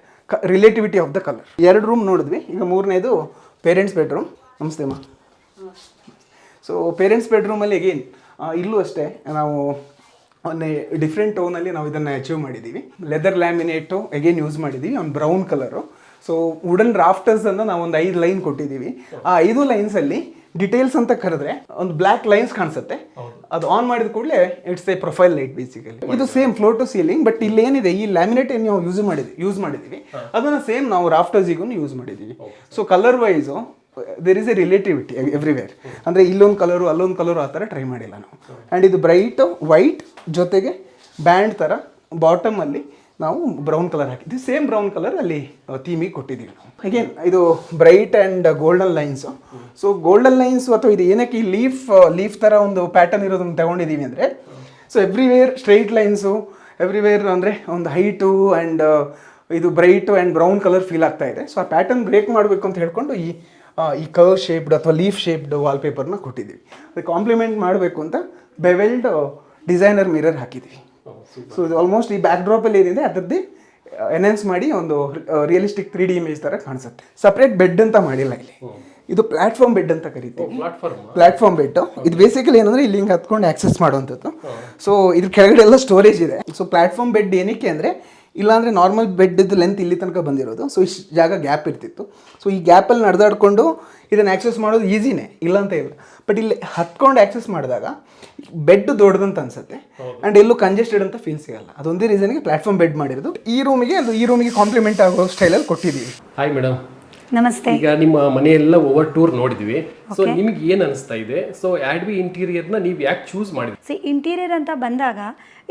relativity of the colour. 2 room ನೋಡಿದ್ವಿ. ಈಗ 3ನೇದು ಪೇರೆಂಟ್ಸ್ ಬೆಡ್ರೂಮ್. ನಮಸ್ತೆ ಅಮ್ಮ. ಸೊ ಪೇರೆಂಟ್ಸ್ ಬೆಡ್ರೂಮಲ್ಲಿ ಅಗೇನ್ ಇಲ್ಲೂ ಅಷ್ಟೇ ನಾವು ಒಂದು ಡಿಫ್ರೆಂಟ್ ಟೋನಲ್ಲಿ ನಾವು ಇದನ್ನು ಅಚೀವ್ ಮಾಡಿದ್ದೀವಿ. ಲೆದರ್ ಲ್ಯಾಮಿನೇಟು ಅಗೇನ್ ಯೂಸ್ ಮಾಡಿದ್ದೀವಿ, ಒಂದು ಬ್ರೌನ್ ಕಲರು. ಸೊ ವುಡನ್ ರಾಫ್ಟರ್ಸ್ ಅನ್ನು ನಾವು ಒಂದು 5 ಲೈನ್ ಕೊಟ್ಟಿದ್ದೀವಿ. ಆ 5 ಲೈನ್ಸ್ ಅಲ್ಲಿ ಡೀಟೇಲ್ಸ್ ಅಂತ ಕರೆದ್ರೆ ಒಂದು ಬ್ಲ್ಯಾಕ್ ಲೈನ್ಸ್ ಕಾಣಿಸುತ್ತೆ. ಅದು ಆನ್ ಮಾಡಿದ ಕೂಡಲೇ it's a profile light basically. ಇದು same floor to ceiling, but ಇಲ್ಲಿ ಏನಿದೆ ಈ ಲ್ಯಾಮಿನೇಟ್ ಏನು ನಾವು ಯೂಸ್ ಮಾಡಿದ್ದೀವಿ ಅದನ್ನ ಸೇಮ್ ನಾವು ರಾಫ್ಟರ್ಸಿಗೂ ಯೂಸ್ ಮಾಡಿದ್ದೀವಿ. So colour wise there is a relativity everywhere. ಅಂದರೆ ಇಲ್ಲೊಂದು ಕಲರು ಅಲ್ಲೊಂದು ಕಲರು ಆ ಥರ ಟ್ರೈ ಮಾಡಿಲ್ಲ ನಾವು. ಆ್ಯಂಡ್ ಇದು ಬ್ರೈಟ್ ವೈಟ್ ಜೊತೆಗೆ ಬ್ಯಾಂಡ್ ಥರ ಬಾಟಮಲ್ಲಿ ನಾವು ಬ್ರೌನ್ ಕಲರ್ ಹಾಕಿದ್ವಿ. ಸೇಮ್ ಬ್ರೌನ್ ಕಲರ್ ಅಲ್ಲಿ ಥೀಮಿಗೆ ಕೊಟ್ಟಿದ್ದೀವಿ ನಾವು. ಅಗೇನ್ ಇದು bright and golden lines. So golden lines ಅಥವಾ ಇದು ಏನಕ್ಕೆ ಈ ಲೀಫ್ ಥರ ಒಂದು ಪ್ಯಾಟರ್ನ್ ಇರೋದನ್ನು ತಗೊಂಡಿದ್ದೀವಿ ಅಂದರೆ, so everywhere straight lines everywhere ಅಂದರೆ ಒಂದು ಹೈಟು ಆ್ಯಂಡ್ ಇದು bright and brown colour feel ಆಗ್ತಾ ಇದೆ. ಸೊ ಆ ಪ್ಯಾಟರ್ನ್ ಬ್ರೇಕ್ ಮಾಡಬೇಕು ಅಂತ ಹೇಳ್ಕೊಂಡು ಈ ಕರ್ವ್ ಶೇಪ್ಡ್ ಅಥವಾ ಲೀಫ್ ಶೇಪ್ಡ್ ವಾಲ್ಪೇಪರ್ನ ಕೊಟ್ಟಿದ್ದೀವಿ. ಅದಕ್ಕೆ ಕಾಂಪ್ಲಿಮೆಂಟ್ ಮಾಡಬೇಕು ಅಂತ ಬೆವೆಲ್ಡ್ ಡಿಸೈನರ್ ಮಿರರ್ ಹಾಕಿದ್ದೀವಿ. ಸೊ ಇದು ಆಲ್ಮೋಸ್ಟ್ ಈ ಬ್ಯಾಕ್ ಡ್ರಾಪಲ್ಲಿ ಏನಿದೆ ಅದರದ್ದೇ ಎನ್ಹಾನ್ಸ್ ಮಾಡಿ ಒಂದು ರಿಯಲಿಸ್ಟಿಕ್ 3D ಇಮೇಜ್ ಥರ ಕಾಣಿಸುತ್ತೆ. ಸಪ್ರೇಟ್ ಬೆಡ್ ಅಂತ ಮಾಡಿಲ್ಲ ಇಲ್ಲಿ. ಇದು ಪ್ಲಾಟ್ಫಾರ್ಮ್ ಬೆಡ್ ಅಂತ ಕರಿತೀವಿ. ಪ್ಲಾಟ್ಫಾರ್ಮ್ ಬೆಡ್ ಇದು ಬೇಸಿಕಲಿ ಏನಂದ್ರೆ ಇಲ್ಲಿ ಹಿಂಗೆ ಹತ್ಕೊಂಡು ಆಕ್ಸೆಸ್ ಮಾಡುವಂಥದ್ದು. ಸೊ ಇದ್ರ ಕೆಳಗಡೆ ಎಲ್ಲ ಸ್ಟೋರೇಜ್ ಇದೆ. ಸೊ ಪ್ಲಾಟ್ಫಾರ್ಮ್ ಬೆಡ್ ಏನಕ್ಕೆ ಅಂದರೆ, ಇಲ್ಲಾಂದರೆ ನಾರ್ಮಲ್ ಬೆಡ್ದು ಲೆಂತ್ ಇಲ್ಲಿ ತನಕ ಬಂದಿರೋದು. ಸೊ ಇಷ್ಟು ಜಾಗ ಗ್ಯಾಪ್ ಇರ್ತಿತ್ತು. ಸೊ ಈ ಗ್ಯಾಪಲ್ಲಿ ನಡೆದಾಡ್ಕೊಂಡು ಇದನ್ನು ಆಕ್ಸೆಸ್ ಮಾಡೋದು ಈಸಿನೇ, ಇಲ್ಲ ಅಂತ ಇಲ್ಲ. ಬಟ್ ಇಲ್ಲಿ ಹತ್ಕೊಂಡು ಆಕ್ಸೆಸ್ ಮಾಡಿದಾಗ ಬೆಡ್ ದೊಡ್ಡದಂತ ಅನ್ಸುತ್ತೆ ಆ್ಯಂಡ್ ಎಲ್ಲೂ ಕಂಜೆಸ್ಟೆಡ್ ಅಂತ ಫೀಲ್ ಸಿಗಲ್ಲ. ಅದೊಂದೇ ರೀಸನ್ಗೆ ಪ್ಲಾಟ್ಫಾರ್ಮ್ ಬೆಡ್ ಮಾಡಿರೋದು. ಈ ರೂಮಿಗೆ ಕಾಂಪ್ಲಿಮೆಂಟ್ ಆಗೋ ಸ್ಟೈಲಲ್ಲಿ ಕೊಟ್ಟಿದ್ದೀವಿ. ಹಾಯ್ ಮೇಡಮ್, ನಮಸ್ತೆ. ಈಗ ನಿಮ್ಮ ಮನೆಯೆಲ್ಲ ಓವರ್ ಟೂರ್ ನೋಡಿದ್ವಿ. ಸೊ ನಿಮ್ಗೆ ಏನು ಅನಿಸ್ತಾ ಇದೆ? ಸೊ ಆಡ್ವಿ ಇಂಟೀರಿಯರ್ನ ನೀವು ಯಾಕೆ ಚೂಸ್ ಮಾಡಿದ್ರಿ? ಇಂಟೀರಿಯರ್ ಅಂತ ಬಂದಾಗ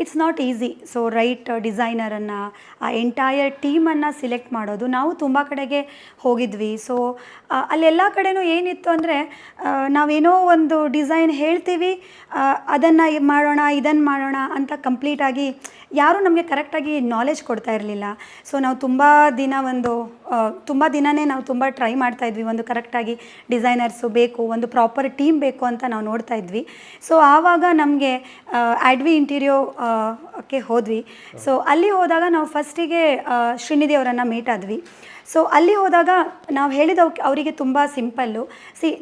it's not easy. So right ಡಿಸೈನರನ್ನು, ಆ ಎಂಟೈರ್ ಟೀಮನ್ನು ಸಿಲೆಕ್ಟ್ ಮಾಡೋದು. ನಾವು ತುಂಬ ಕಡೆಗೆ ಹೋಗಿದ್ವಿ. ಸೊ ಅಲ್ಲೆಲ್ಲ ಕಡೆನೂ ಏನಿತ್ತು ಅಂದರೆ, ನಾವೇನೋ ಒಂದು ಡಿಸೈನ್ ಹೇಳ್ತೀವಿ, ಅದನ್ನು ಮಾಡೋಣ ಇದನ್ನು ಮಾಡೋಣ ಅಂತ ಕಂಪ್ಲೀಟಾಗಿ ಯಾರೂ ನಮಗೆ ಕರೆಕ್ಟಾಗಿ ನಾಲೆಜ್ ಕೊಡ್ತಾ ಇರಲಿಲ್ಲ. ಸೊ ನಾವು ತುಂಬ ದಿನನೇ ನಾವು ತುಂಬ ಟ್ರೈ ಮಾಡ್ತಾಯಿದ್ವಿ. ಒಂದು ಕರೆಕ್ಟಾಗಿ ಡಿಸೈನರ್ಸು ಬೇಕು, ಒಂದು ಪ್ರಾಪರ್ ಟೀಮ್ ಬೇಕು ಅಂತ ನಾವು ನೋಡ್ತಾ ಇದ್ವಿ. ಸೊ ಆವಾಗ ನಮಗೆ ಆಡ್ವಿ ಇಂಟೀರಿಯೋ ಕ್ಕೆ ಹೋದ್ವಿ. ಸೊ ಅಲ್ಲಿ ಹೋದಾಗ ನಾವು ಫಸ್ಟಿಗೆ ಶ್ರೀನಿಧಿ ಅವರನ್ನು ಮೀಟ್ ಆದ್ವಿ. ಸೊ ಅಲ್ಲಿ ಹೋದಾಗ ನಾವು ಹೇಳಿದ ಅವರಿಗೆ ತುಂಬ ಸಿಂಪಲ್ಲು.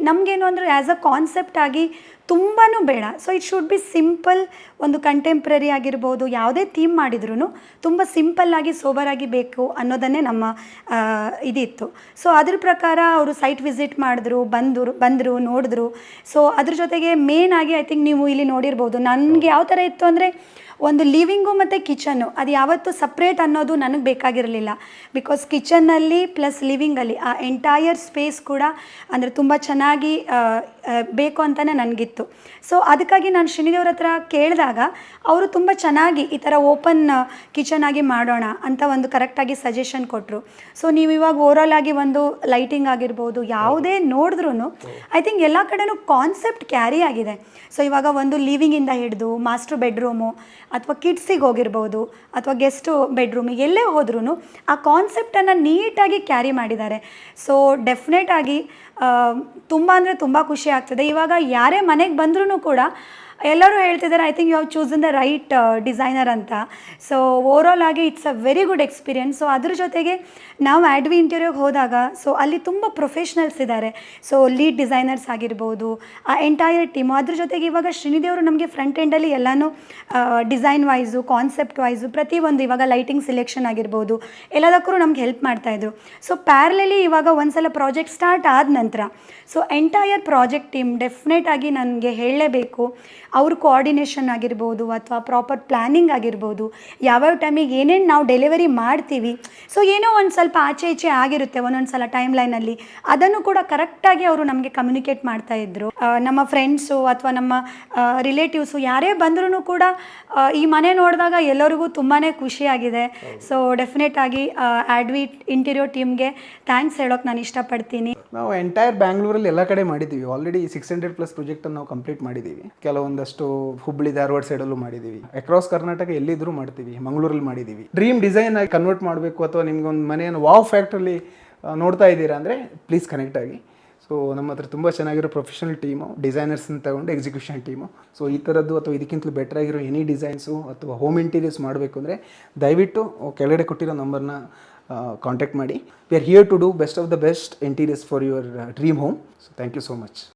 ನಮಗೇನು ಅಂದರೆ ಆ್ಯಸ್ ಅ ಕಾನ್ಸೆಪ್ಟ್ ಆಗಿ ತುಂಬಾ ಬೇಡ. So it should be simple. ಒಂದು ಕಂಟೆಂಪ್ರರಿ ಆಗಿರ್ಬೋದು, ಯಾವುದೇ ಥೀಮ್ ಮಾಡಿದ್ರೂ ತುಂಬ ಸಿಂಪಲ್ಲಾಗಿ ಸೋಬರಾಗಿ ಬೇಕು ಅನ್ನೋದನ್ನೇ ನಮ್ಮ ಇದಿತ್ತು. ಸೊ ಅದ್ರ ಪ್ರಕಾರ ಅವರು ಸೈಟ್ ವಿಸಿಟ್ ಮಾಡಿದ್ರು, ಬಂದರು ನೋಡಿದ್ರು. ಸೊ ಅದ್ರ ಜೊತೆಗೆ ಮೇನ್ ಆಗಿ ಐ ಥಿಂಕ್ ನೀವು ಇಲ್ಲಿ ನೋಡಿರ್ಬೋದು, ನನಗೆ ಯಾವ ಥರ ಇತ್ತು ಅಂದರೆ, ಒಂದು ಲಿವಿಂಗು ಮತ್ತು ಕಿಚನ್ನು ಅದು ಯಾವತ್ತೂ ಸಪ್ರೇಟ್ ಅನ್ನೋದು ನನಗೆ ಬೇಕಾಗಿರಲಿಲ್ಲ. ಬಿಕಾಸ್ ಕಿಚನ್ನಲ್ಲಿ ಪ್ಲಸ್ ಲಿವಿಂಗಲ್ಲಿ ಆ ಎಂಟೈರ್ ಸ್ಪೇಸ್ ಕೂಡ ಅಂದರೆ ತುಂಬ ಚೆನ್ನಾಗಿ ಬೇಕು ಅಂತಲೇ ನನಗಿತ್ತು. ಸೊ ಅದಕ್ಕಾಗಿ ನಾನು ಶ್ರೀನಿಧಿಯವ್ರ ಹತ್ರ ಕೇಳಿದಾಗ ಅವರು ತುಂಬ ಚೆನ್ನಾಗಿ ಈ ಥರ ಓಪನ್ ಕಿಚನ್ ಆಗಿ ಮಾಡೋಣ ಅಂತ ಒಂದು ಕರೆಕ್ಟಾಗಿ ಸಜೆಷನ್ ಕೊಟ್ಟರು. ಸೊ ನೀವು ಇವಾಗ ಓವರಾಲ್ ಆಗಿ ಒಂದು ಲೈಟಿಂಗ್ ಆಗಿರ್ಬೋದು, ಯಾವುದೇ ನೋಡಿದ್ರೂ ಐ ಥಿಂಕ್ ಎಲ್ಲ ಕಡೆನೂ ಕಾನ್ಸೆಪ್ಟ್ ಕ್ಯಾರಿ ಆಗಿದೆ. ಸೊ ಇವಾಗ ಒಂದು ಲಿವಿಂಗಿಂದ ಹಿಡಿದು ಮಾಸ್ಟರ್ ಬೆಡ್ರೂಮು ಅಥವಾ ಕಿಡ್ಸಿಗೆ ಹೋಗಿರ್ಬೋದು ಅಥವಾ ಗೆಸ್ಟು ಬೆಡ್ರೂಮಿಗೆ ಎಲ್ಲೇ ಹೋದ್ರೂ ಆ ಕಾನ್ಸೆಪ್ಟನ್ನು ನೀಟಾಗಿ ಕ್ಯಾರಿ ಮಾಡಿದ್ದಾರೆ. ಸೊ ಡೆಫಿನೆಟಾಗಿ ತುಂಬ ಅಂದರೆ ತುಂಬ ಖುಷಿ ಆಗ್ತದೆ. ಇವಾಗ ಯಾರೇ ಮನೆಗೆ ಬಂದ್ರೂ ಕೂಡ ಎಲ್ಲರೂ ಹೇಳ್ತಿದ್ದಾರೆ, I think you have chosen the right designer ಅಂತ. ಸೊ ಓವರಾಲ್ ಆಗಿ it's a very good experience. So ಅದ್ರ ಜೊತೆಗೆ ನಾವು ಆಡ್ವಿ ಇಂಟೀರಿಯರ್ಗೆ ಹೋದಾಗ ಸೊ ಅಲ್ಲಿ ತುಂಬ ಪ್ರೊಫೆಷ್ನಲ್ಸ್ ಇದ್ದಾರೆ. ಸೊ ಲೀಡ್ ಡಿಸೈನರ್ಸ್ ಆಗಿರ್ಬೋದು, ಆ ಎಂಟೈರ್ ಟೀಮು. ಅದ್ರ ಜೊತೆಗೆ ಇವಾಗ ಶ್ರೀನಿಧಿ ಅವರು ನಮಗೆ ಫ್ರಂಟ್ ಎಂಡಲ್ಲಿ ಎಲ್ಲನೂ ಡಿಸೈನ್ ವೈಸು, ಕಾನ್ಸೆಪ್ಟ್ ವೈಸು, ಪ್ರತಿಯೊಂದು ಇವಾಗ ಲೈಟಿಂಗ್ ಸಿಲೆಕ್ಷನ್ ಆಗಿರ್ಬೋದು ಎಲ್ಲದಕ್ಕೂ ನಮ್ಗೆ ಹೆಲ್ಪ್ ಮಾಡ್ತಾಯಿದ್ರು. ಸೊ ಪ್ಯಾರಲಲಿ ಇವಾಗ ಒಂದ್ಸಲ ಪ್ರಾಜೆಕ್ಟ್ ಸ್ಟಾರ್ಟ್ ಆದ ನಂತರ so entire project team definite ಆಗಿ ನನಗೆ ಹೇಳಲೇಬೇಕು. ಅವ್ರ ಕೋಆರ್ಡಿನೇಷನ್ ಆಗಿರ್ಬೋದು ಅಥವಾ ಪ್ರಾಪರ್ ಪ್ಲ್ಯಾನಿಂಗ್ ಆಗಿರ್ಬೋದು, ಯಾವ್ಯಾವ ಟೈಮಿಗೆ ಏನೇನು ನಾವು ಡೆಲಿವರಿ ಮಾಡ್ತೀವಿ, ಸೊ ಏನೋ ಒಂದು ಸ್ವಲ್ಪ ಆಚೆ ಈಚೆ ಆಗಿರುತ್ತೆ ಒಂದೊಂದು ಸಲ ಟೈಮ್ ಲೈನಲ್ಲಿ, ಅದನ್ನು ಕೂಡ ಕರೆಕ್ಟಾಗಿ ಅವರು ನಮಗೆ ಕಮ್ಯುನಿಕೇಟ್ ಮಾಡ್ತಾಯಿದ್ರು. ನಮ್ಮ ಫ್ರೆಂಡ್ಸು ಅಥವಾ ನಮ್ಮ ರಿಲೇಟಿವ್ಸು ಯಾರೇ ಬಂದ್ರೂ ಕೂಡ ಈ ಮನೆ ನೋಡಿದಾಗ ಎಲ್ಲರಿಗೂ ತುಂಬಾ ಖುಷಿಯಾಗಿದೆ. ಸೊ ಡೆಫಿನೆಟ್ ಆಗಿ ಆಡ್ವಿ ಇಂಟೀರಿಯೋ ಟೀಮ್ಗೆ ಥ್ಯಾಂಕ್ಸ್ ಹೇಳೋಕೆ ನಾನು ಇಷ್ಟಪಡ್ತೀನಿ. ನಾವು ಎಂಟೈರ್ ಬ್ಯಾಂಗ್ಳೂರಲ್ಲಿ ಎಲ್ಲ ಕಡೆ ಮಾಡಿದ್ದೀವಿ. ಆಲ್ರೆಡಿ 600+ ಪ್ರಾಜೆಕ್ಟನ್ನು ನಾವು ಕಂಪ್ಲೀಟ್ ಮಾಡಿದ್ದೀವಿ. ಕೆಲವೊಂದಷ್ಟು ಹುಬ್ಬಳ್ಳಿ ಧಾರವಾಡ ಸೈಡಲ್ಲೂ ಮಾಡಿದ್ದೀವಿ. ಅಕ್ರಾಸ್ ಕರ್ನಾಟಕ ಎಲ್ಲಿದ್ದರೂ ಮಾಡ್ತೀವಿ. ಮಂಗಳೂರಲ್ಲಿ ಮಾಡಿದ್ದೀವಿ. ಡ್ರೀಮ್ ಡಿಸೈನ್ ಆಗಿ ಕನ್ವರ್ಟ್ ಮಾಡಬೇಕು ಅಥವಾ ನಿಮ್ಗೆ ಒಂದು ಮನೆಯನ್ನು ವಾವ್ ಫ್ಯಾಕ್ಟ್ರಲ್ಲಿ ನೋಡ್ತಾ ಇದ್ದೀರಾ ಅಂದರೆ ಪ್ಲೀಸ್ ಕನೆಕ್ಟ್ ಆಗಿ. ಸೊ ನಮ್ಮ ಹತ್ರ ತುಂಬ ಚೆನ್ನಾಗಿರೋ ಪ್ರೊಫೆಷನಲ್ ಟೀಮು, ಡಿಸೈನರ್ಸ್ನ ತಗೊಂಡು ಎಕ್ಸಿಕ್ಯೂಷನ್ ಟೀಮು. ಸೊ ಈ ಥರದ್ದು ಅಥವಾ ಇದಕ್ಕಿಂತಲೂ ಬೆಟರ್ ಆಗಿರೋ ಎನಿ ಡಿಸೈನ್ಸು ಅಥವಾ ಹೋಮ್ ಇಂಟೀರಿಯರ್ಸ್ ಮಾಡಬೇಕು ಅಂದರೆ ದಯವಿಟ್ಟು ಕೆಳಗಡೆ ಕೊಟ್ಟಿರೋ ನಂಬರ್ನ ಕಾಂಟ್ಯಾಕ್ಟ್ ಮಾಡಿ. We are here to do best of the best interiors for your dream home. So thank you so much.